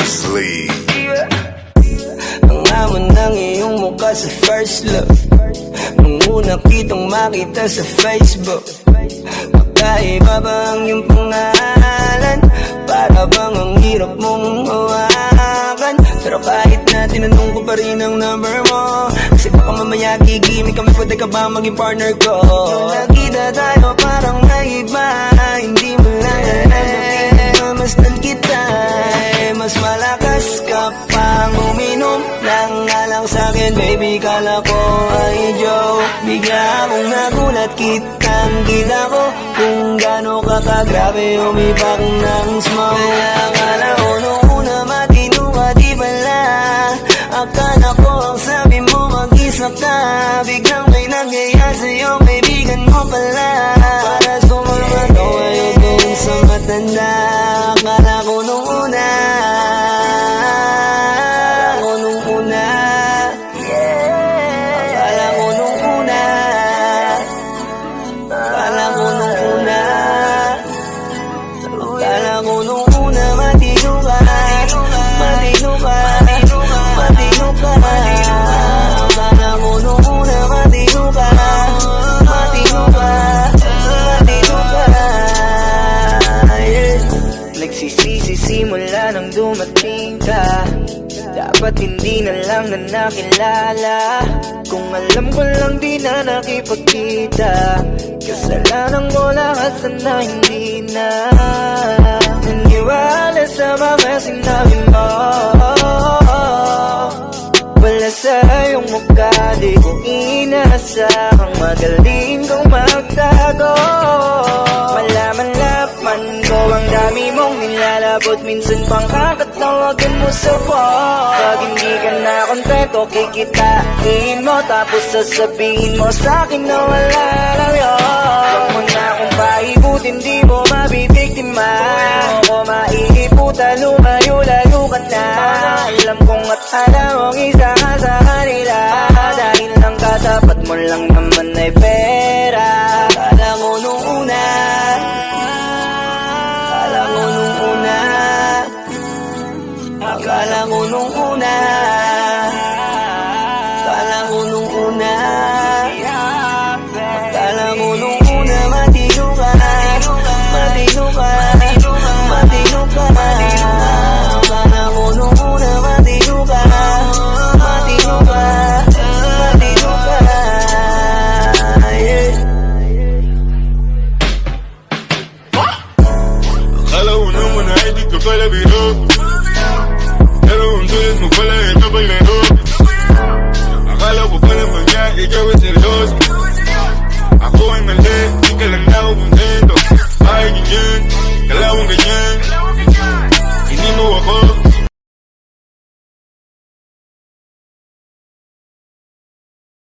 Sleep. Ang aman ng iyong mukha sa first look, nung una kitang makita sa Facebook. Magkaiba ba ang iyong pangalan? Para bang ang hirap mong hawakan? Pero kahit na tinanong ko pa rin ang number mo, kasi baka mamaya gigimik kami, pwede ka ba maging partner ko? Nung nakita tayo parang naiba, hindi mo lang masdan kita. Mas malakas ka pang uminom lang nga lang sa'kin, baby, kala ko ay joke. Bigla akong nagulat, kitang-kita ko kung gaano ka kagrabe umipak ng smoke. Kaya akala ko nung una matino ka, di pala. Akala ko ang sabi mo mag-isa ka, biglang may nagyaya sa'yo, kaibigan mo pala. Para sumagot ko ngayon kung sa matanda. Akala ko nung una, simula nang dumating ka, dapat hindi na lang na nakilala. Kung alam ko lang di na nakipagkita, kasalanan ko lahat, sana hindi na naniwala sa mga sinabi mo. Wala sa iyong mukha, di ko inasahang magaling kong magtago. Malaman-laman ko ang dami mong nilalabot, minsan pang kakatawagan mo sa phone. Pag hindi ka na kontento, kikitain mo, tapos sasabihin mo sa'kin na wala lang yun. Huwag mo na akong paibutin, di mo mabibiktima. Huwag mo maiiputa, lumayo-layo ka na. Alam kong at alam mong isa ka sa kanila, dahil lang katapat mo lang naman ay pera. Akala mo nung una, akala mo nung una, akala mo nung una, akala mo nung una, akala mo nung una, matino ka, matino ka, matino ka. Akala mo nung una, matino ka, matino ka, matino ka. Akala ko naman ay di ka pala biro, pero ang sulit mo pala ito paglaro. Akala ko pa naman niya, ikaw ay seryoso.